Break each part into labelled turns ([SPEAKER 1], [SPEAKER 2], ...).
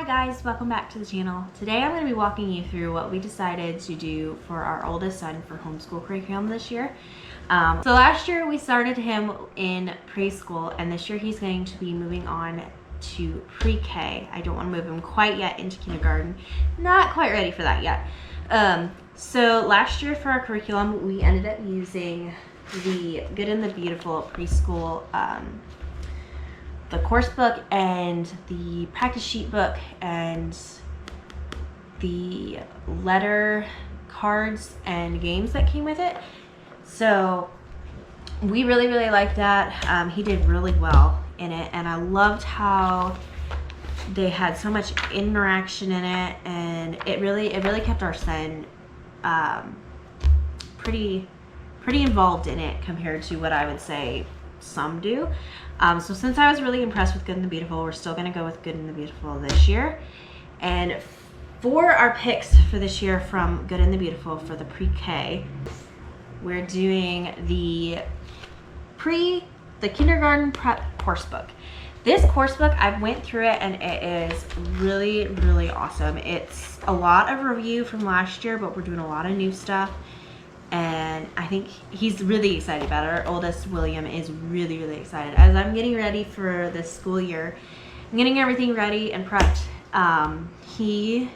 [SPEAKER 1] guys, welcome back to the channel. Today I'm going to be walking you through what we decided to do for our oldest son for homeschool curriculum this year. So last year we started him in preschool, and this year he's going to be moving on to pre-K. I don't want to move him quite yet into kindergarten. Not quite ready for that yet. So last year for our curriculum we ended up using the Good and the Beautiful preschool the course book and the practice sheet book and the letter cards and games that came with it. So we really liked that. He did really well in it, and I loved how they had so much interaction in it, and it really kept our son pretty involved in it compared to what I would say some do. So since I was really impressed with Good and the Beautiful, we're still going to go with Good and the Beautiful this year. And for our picks for this year from Good and the Beautiful for the pre-K, we're doing the kindergarten prep course book. This course book, I went through it and it is really awesome. It's a lot of review from last year, but we're doing a lot of new stuff. And I think he's really excited about it. Our oldest, William, is really excited. As I'm getting ready for this school year, I'm getting everything ready and prepped. He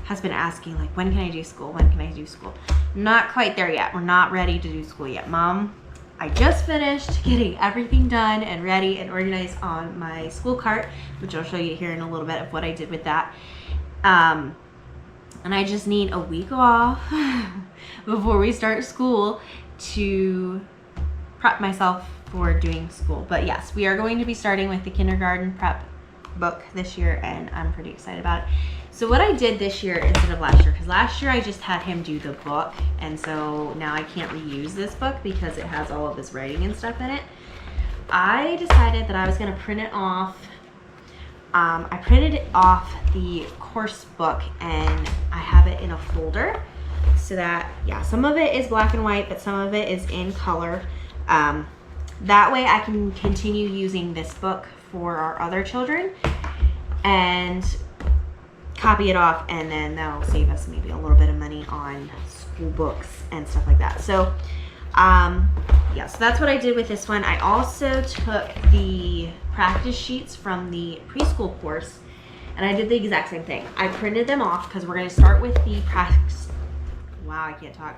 [SPEAKER 1] has been asking, like, when can I do school? When can I do school? Not quite there yet. We're not ready to do school yet. Mom, I just finished getting everything done and ready and organized on my school cart, which I'll show you here in a little bit of what I did with that. And I just need a week off before we start school to prep myself for doing school. But yes, we are going to be starting with the kindergarten prep book this year, and I'm pretty excited about it. So what I did this year instead of last year, because last year I just had him do the book, and so now I can't reuse this book because it has all of his writing and stuff in it. I decided that I was going to print it off. I printed off the course book and I have it in a folder so that, yeah, some of it is black and white, but some of it is in color. That way I can continue using this book for our other children and copy it off, and then that'll save us maybe a little bit of money on school books and stuff like that. So yeah, so that's what I did with this one. I also took the practice sheets from the preschool course and I did the exact same thing. I printed them off because we're going to start with the practice. Wow, I can't talk.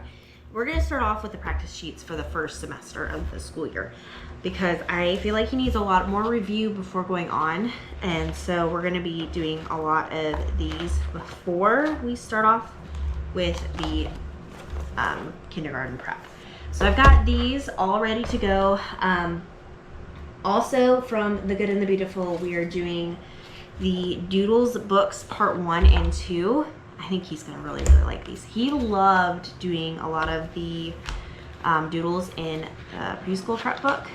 [SPEAKER 1] We're going to start off with the practice sheets for the first semester of the school year because I feel like he needs a lot more review before going on, and so we're going to be doing a lot of these before we start off with the kindergarten prep. So I've got these all ready to go. Also from the Good and the Beautiful, we are doing the Doodles books part 1 and 2. I think he's gonna really like these. He loved doing a lot of the doodles in the preschool prep book,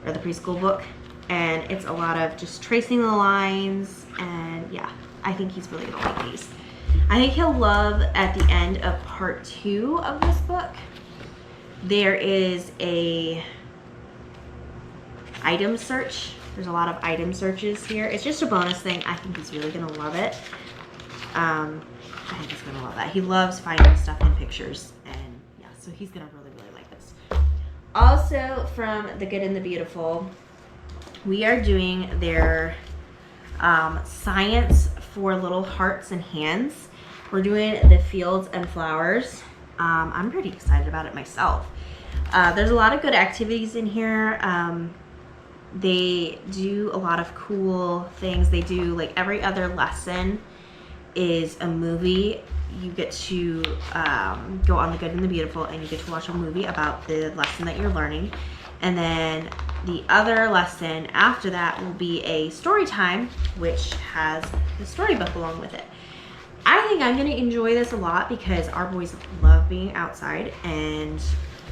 [SPEAKER 1] or the preschool book, and it's a lot of just tracing the lines, and yeah, I think he's really gonna like these. I think he'll love at the end of part 2 of this book. There is a item search. There's a lot of item searches here. It's just a bonus thing. I think he's really gonna love it. I think he's gonna love that. He loves finding stuff in pictures, and yeah, so he's gonna really like this. Also from the Good and the Beautiful, we are doing their science for little hearts and hands. We're doing the fields and flowers. I'm pretty excited about it myself. There's a lot of good activities in here. They do a lot of cool things. They do, like, every other lesson is a movie. You get to go on the Good and the Beautiful and you get to watch a movie about the lesson that you're learning. And then the other lesson after that will be a story time, which has the storybook along with it. I think I'm going to enjoy this a lot because our boys love being outside, and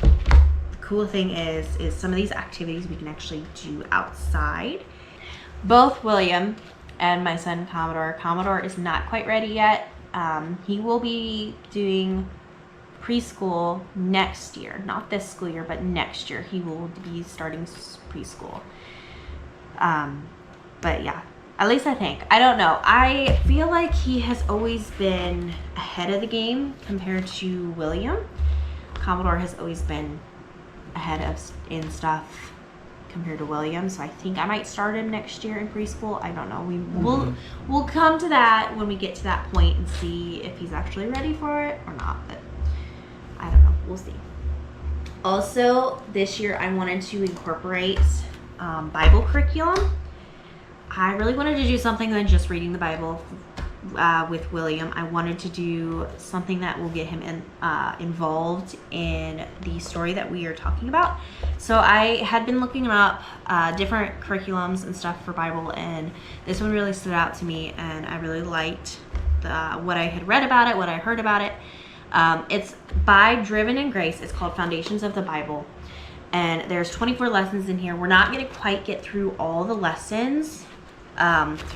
[SPEAKER 1] the cool thing is some of these activities we can actually do outside. Both William and my son Commodore is not quite ready yet. He will be doing preschool next year, not this school year, but next year he will be starting preschool. But yeah, At least I think. I don't know. I feel like he has always been ahead of the game compared to William. Commodore has always been ahead of in stuff compared to William, so I think I might start him next year in preschool. I don't know. We'll come to that when we get to that point and see if he's actually ready for it or not. But I don't know. We'll see. Also, this year I wanted to incorporate Bible curriculum. I really wanted to do something than just reading the Bible with William. I wanted to do something that will get him involved in the story that we are talking about. So I had been looking up different curriculums and stuff for Bible, and this one really stood out to me, and I really liked what I had read about it, what I heard about it. It's by Driven in Grace. It's called Foundations of the Bible, and there's 24 lessons in here. We're not going to quite get through all the lessons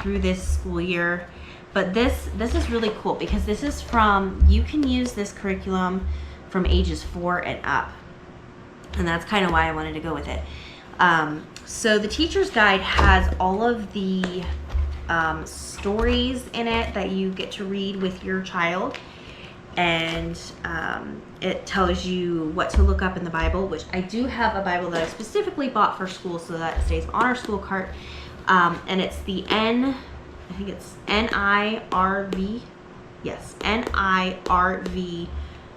[SPEAKER 1] through this school year, but this is really cool because this is you can use this curriculum from ages 4 and up, and that's kind of why I wanted to go with it. So the teacher's guide has all of the stories in it that you get to read with your child, and it tells you what to look up in the Bible, which I do have a Bible that I specifically bought for school so that it stays on our school cart. And it's the I think it's NIRV. Yes, NIRV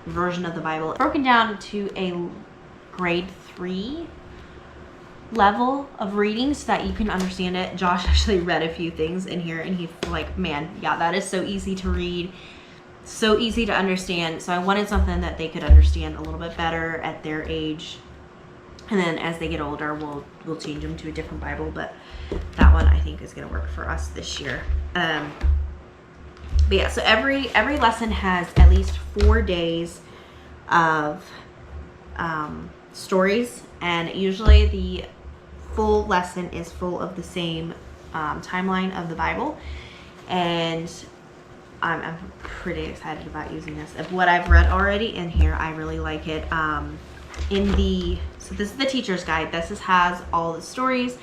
[SPEAKER 1] version of the Bible. Broken down to a grade 3 level of reading so that you can understand it. Josh actually read a few things in here and he's like, man, yeah, that is so easy to read, so easy to understand. So I wanted something that they could understand a little bit better at their age. And then as they get older, we'll change them to a different Bible, but that one I think is going to work for us this year. But yeah, so every lesson has at least 4 days of stories, and usually the full lesson is full of the same timeline of the Bible, and I'm pretty excited about using this. Of what I've read already in here, I really like it. So this is the teacher's guide. This has all the stories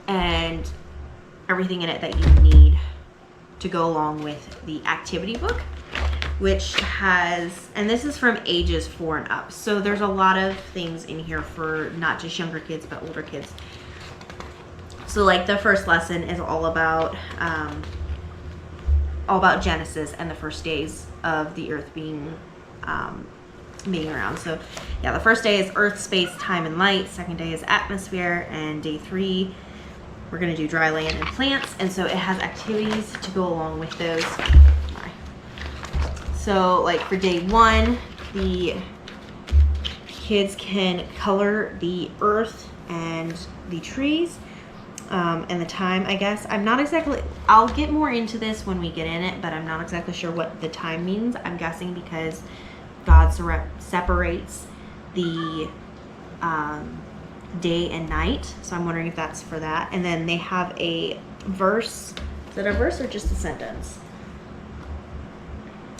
[SPEAKER 1] and everything in it that you need to go along with the activity book, which has, and this is from ages 4 and up. So there's a lot of things in here for not just younger kids, but older kids. So like the first lesson is all about Genesis and the first days of the earth being around. So yeah, the first day is earth, space, time, and light. Second day is atmosphere, and day 3 we're going to do dry land and plants. And so it has activities to go along with those. So like for day 1, the kids can color the earth and the trees, and the time, I guess. I'll get more into this when we get in it, but I'm not exactly sure what the time means. I'm guessing because God separates the day and night, so I'm wondering if that's for that. And then they have a verse. Is it a verse or just a sentence?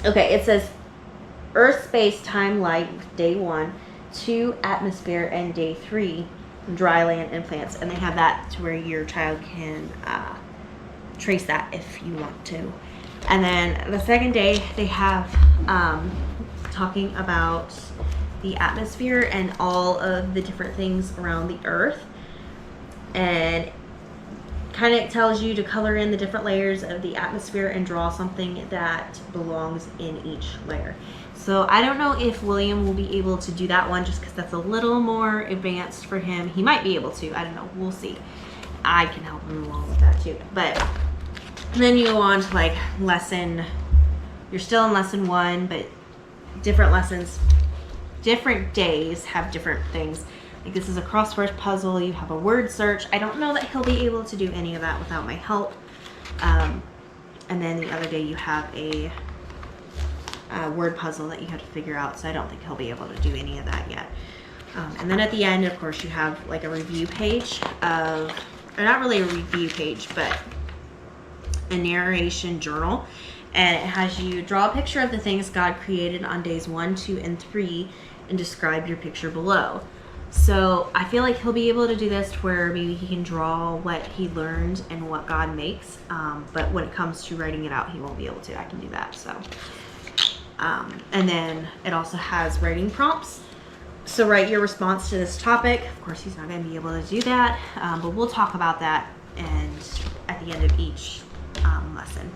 [SPEAKER 1] Okay, it says earth, space, time, light, day 1, 2, atmosphere, and day 3, dry land and plants. And they have that to where your child can trace that if you want to. And then the second day they have talking about the atmosphere and all of the different things around the earth, and kind of tells you to color in the different layers of the atmosphere and draw something that belongs in each layer. So I don't know if William will be able to do that one just because that's a little more advanced for him. He might be able to, I don't know, we'll see. I can help him along with that too. But then you go on to like you're still in lesson 1, but different lessons, different days have different things. Like this is a crossword puzzle, you have a word search. I don't know that he'll be able to do any of that without my help. And then the other day you have a word puzzle that you have to figure out, so I don't think he'll be able to do any of that yet. And then at the end, of course, you have like a review page or not really a review page, but a narration journal. And it has you draw a picture of the things God created on days 1, 2, and 3 and describe your picture below. So I feel like he'll be able to do this to where maybe he can draw what he learned and what God makes. But when it comes to writing it out, he won't be able to. I can do that. So, and then it also has writing prompts. So write your response to this topic. Of course, he's not going to be able to do that, but we'll talk about that and at the end of each lesson.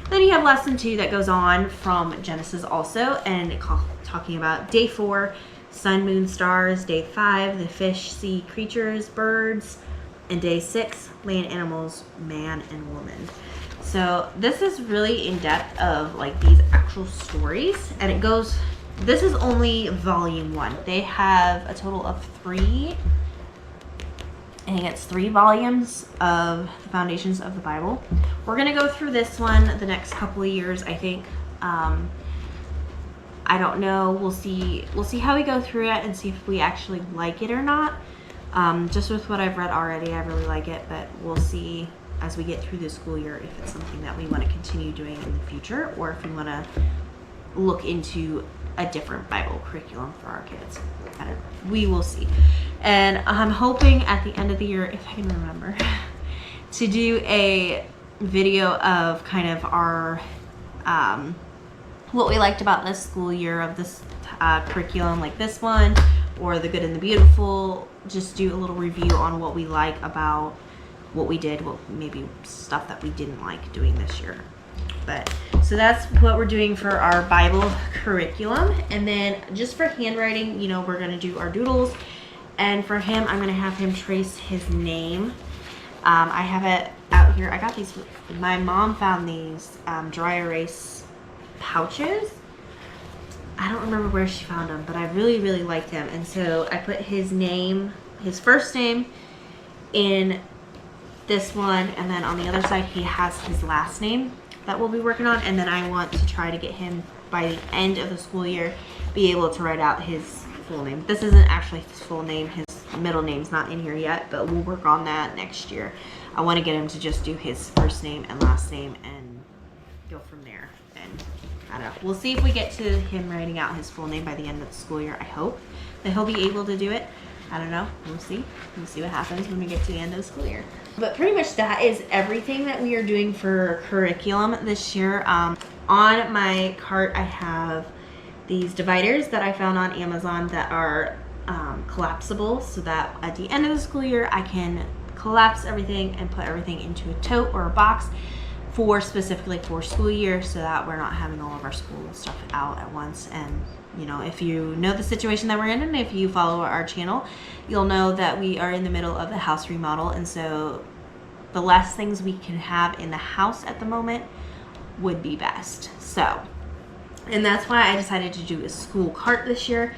[SPEAKER 1] Then you have lesson 2 that goes on from Genesis also, and talking about day 4, sun, moon, stars. Day 5, the fish, sea creatures, birds. And day 6, land animals, man and woman. So this is really in depth of like these actual stories, and it goes, this is only volume 1. They have a total of 3, I think it's 3 volumes of the foundations of the Bible. We're gonna go through this one the next couple of years, I think. I don't know. We'll see how we go through it and see if we actually like it or not. Just with what I've read already, I really like it, but we'll see as we get through the school year if it's something that we want to continue doing in the future, or if we want to look into a different Bible curriculum for our kids. We will see. And I'm hoping at the end of the year, if I can remember, to do a video of kind of our what we liked about this school year of this curriculum, like this one, or the good and the beautiful. Just do a little review on what we like about what we did, what maybe stuff that we didn't like doing this year. But so that's what we're doing for our Bible curriculum. And then just for handwriting, you know, we're going to do our doodles. And for him, I'm going to have him trace his name. I have it out here. I got these, my mom found these dry erase pouches. I don't remember where she found them, but I really, really liked them. And so I put his name, his first name in this one. And then on the other side, he has his last name that we'll be working on. And then I want to try to get him by the end of the school year, be able to write out his full name. This isn't actually his full name. His middle name's not in here yet, but we'll work on that next year. I want to get him to just do his first name and last name and go from there. And I don't know. We'll see if we get to him writing out his full name by the end of the school year. I hope that he'll be able to do it. I don't know. We'll see. We'll see what happens when we get to the end of the school year. But pretty much that is everything that we are doing for curriculum this year. On my cart, I have these dividers that I found on Amazon that are collapsible, so that at the end of the school year, I can collapse everything and put everything into a tote or a box for specifically for school year, so that we're not having all of our school stuff out at once. And you know, if you know the situation that we're in, and if you follow our channel, you'll know that we are in the middle of the house remodel, and so the less things we can have in the house at the moment would be best. So, and that's why I decided to do a school cart this year,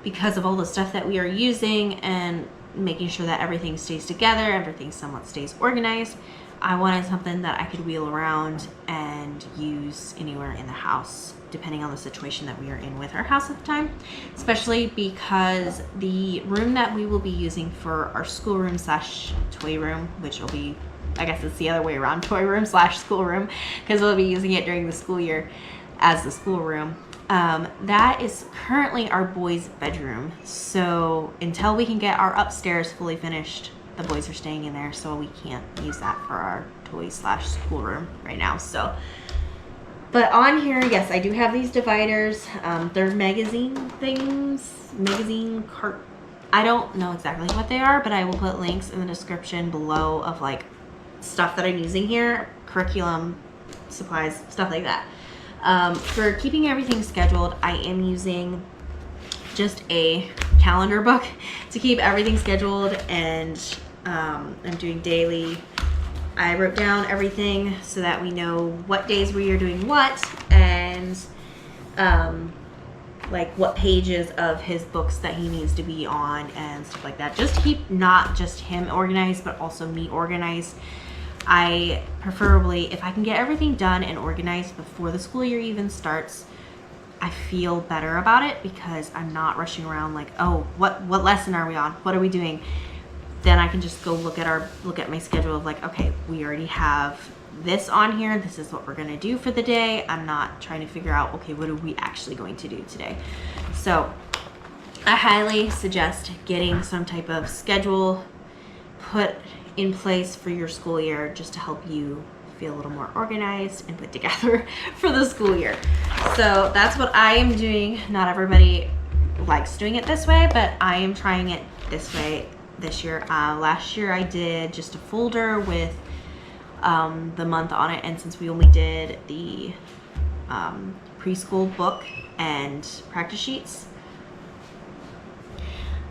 [SPEAKER 1] because of all the stuff that we are using and making sure that everything stays together, everything somewhat stays organized. I wanted something that I could wheel around and use anywhere in the house, depending on the situation that we are in with our house at the time, especially because the room that we will be using for our schoolroom slash toy room, which will be, I guess it's the other way around, toy room slash schoolroom, because we'll be using it during the school year as the schoolroom. That is currently our boys' bedroom. So until we can get our upstairs fully finished, the boys are staying in there, so we can't use that for our toy slash schoolroom right now. So, but on here, yes, I do have these dividers. They're magazine things, magazine cart. I don't know exactly what they are, but I will put links in the description below of like stuff that I'm using here, curriculum, supplies, stuff like that. For keeping everything scheduled, I am using just a calendar book to keep everything scheduled, and I'm doing daily. I wrote down everything so that we know what days we are doing what, and like what pages of his books that he needs to be on and stuff like that. Just to keep not just him organized, but also me organized. I preferably, if I can get everything done and organized before the school year even starts, I feel better about it, because I'm not rushing around like, oh, what lesson are we on? What are we doing? Then I can just go look at my schedule of like, okay, we already have this on here. This is what we're gonna do for the day. I'm not trying to figure out, okay, what are we actually going to do today? So I highly suggest getting some type of schedule put in place for your school year just to help you feel a little more organized and put together for the school year. So that's what I am doing. Not everybody likes doing it this way, but I am trying it this way this year. Last year I did just a folder with the month on it, and since we only did the preschool book and practice sheets,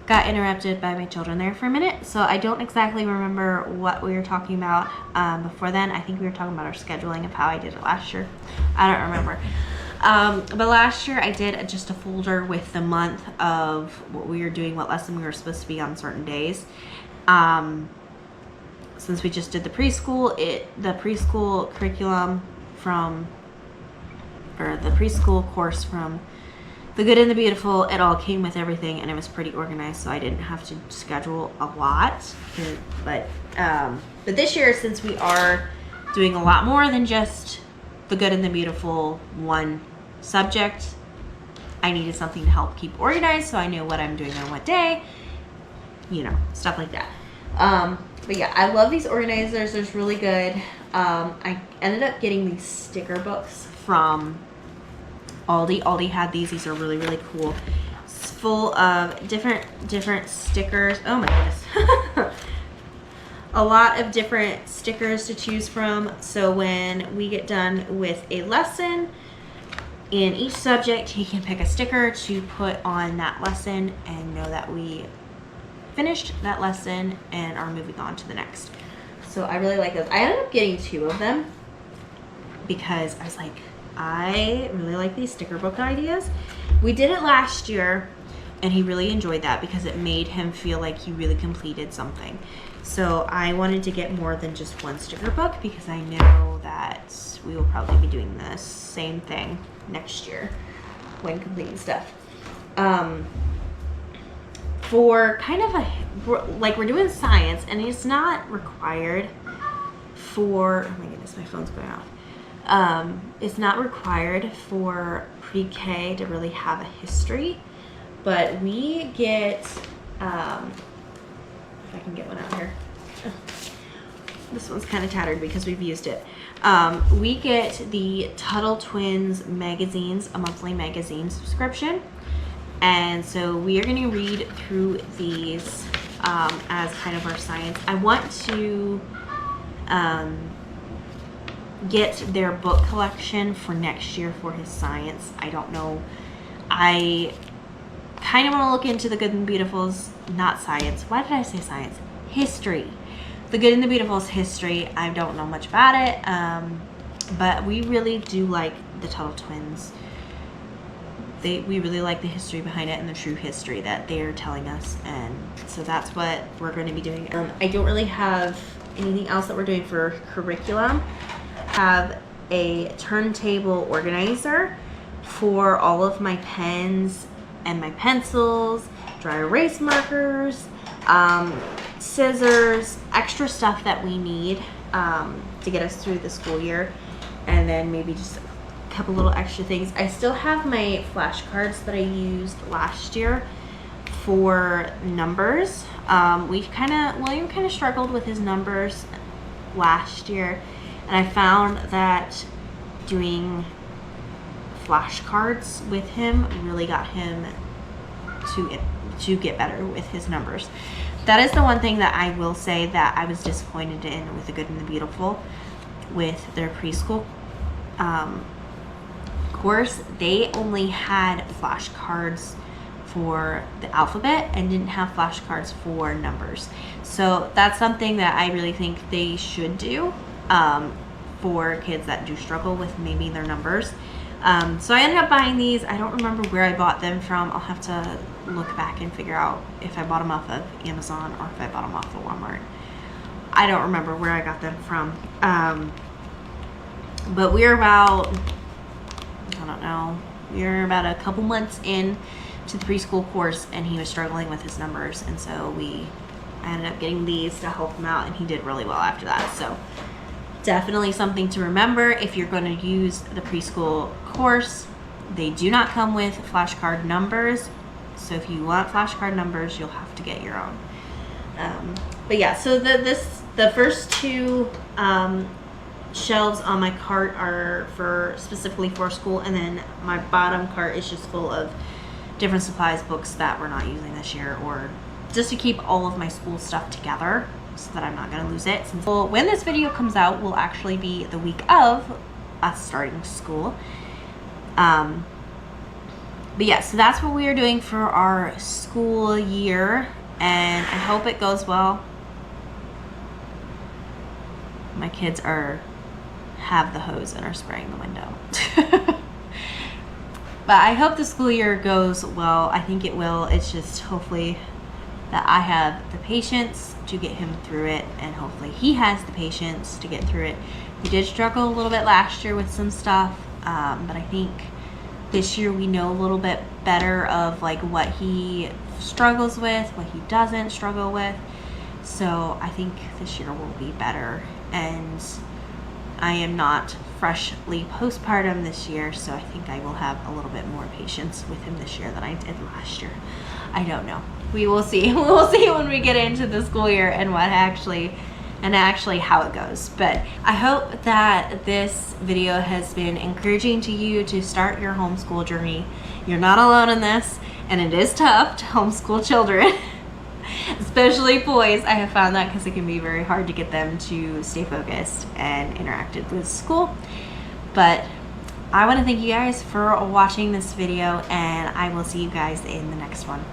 [SPEAKER 1] got interrupted by my children there for a minute, so I don't exactly remember what we were talking about before then. I think we were talking about our scheduling of how I did it last year. I don't remember. But last year I did just a folder with the month of what we were doing, what lesson we were supposed to be on certain days. Since we just did the preschool, the preschool curriculum the preschool course from The Good and the Beautiful, it all came with everything, and it was pretty organized, so I didn't have to schedule a lot. But this year, since we are doing a lot more than just The Good and the Beautiful one subject, I needed something to help keep organized so I knew what I'm doing on what day, stuff like that. But yeah, I love these organizers. They're really good. I ended up getting these sticker books from Aldi. Aldi had these. These are really, really cool. It's full of different stickers. Oh my goodness. A lot of different stickers to choose from. So when we get done with a lesson in each subject, he can pick a sticker to put on that lesson and know that we finished that lesson and are moving on to the next. So I really like those. I ended up getting 2 of them because I was like, I really like these sticker book ideas. We did it last year and he really enjoyed that because it made him feel like he really completed something. So I wanted to get more than just one sticker book because I know that we will probably be doing the same thing next year when completing stuff. For kind of like we're doing science, and it's not required for, oh my goodness, my phone's going off. It's not required for pre-K to really have a history, but we get, if I can get one out here. This one's kind of tattered because we've used it. We get the Tuttle Twins magazines, a monthly magazine subscription. And so we are going to read through these as kind of our science. I want to get their book collection for next year for his science. I don't know. I kind of want to look into The Good and the Beautiful's, not science. Why did I say science? History. The Good and the Beautiful's history. I don't know much about it, but we really do like the Tuttle Twins. We really like the history behind it and the true history that they're telling us, and so that's what we're going to be doing. I don't really have anything else that we're doing for curriculum. Have a turntable organizer for all of my pens and my pencils, dry erase markers, scissors, extra stuff that we need to get us through the school year, and then maybe just couple little extra things. I still have my flashcards that I used last year for numbers. William kind of struggled with his numbers last year, and I found that doing flashcards with him really got him to get better with his numbers. That is the one thing that I will say that I was disappointed in with The Good and the Beautiful with their preschool course. They only had flashcards for the alphabet and didn't have flashcards for numbers. So that's something that I really think they should do for kids that do struggle with maybe their numbers. So I ended up buying these. I don't remember where I bought them from. I'll have to look back and figure out if I bought them off of Amazon or if I bought them off of Walmart. I don't remember where I got them from. But we're about, I don't know, we're about a couple months in to the preschool course, and he was struggling with his numbers, and so I ended up getting these to help him out, and he did really well after that. So definitely something to remember if you're going to use the preschool course. They do not come with flashcard numbers. So if you want flashcard numbers, you'll have to get your own. But yeah, so the first two shelves on my cart are specifically for school, and then my bottom cart is just full of different supplies, books that we're not using this year, or just to keep all of my school stuff together so that I'm not going to lose it. Well, when this video comes out will actually be the week of us starting school. But yeah, so that's what we are doing for our school year, and I hope it goes well. My kids have the hose and are spraying the window. But I hope the school year goes well. I think it will. It's just hopefully that I have the patience to get him through it, and hopefully he has the patience to get through it. We did struggle a little bit last year with some stuff, but I think this year we know a little bit better of like what he struggles with, what he doesn't struggle with. So I think this year will be better, and I am not freshly postpartum this year, so I think I will have a little bit more patience with him this year than I did last year. I don't know. We will see. We will see when we get into the school year and actually how it goes. But I hope that this video has been encouraging to you to start your homeschool journey. You're not alone in this, and it is tough to homeschool children. Especially boys. I have found that because it can be very hard to get them to stay focused and interactive with school. But I want to thank you guys for watching this video, and I will see you guys in the next one.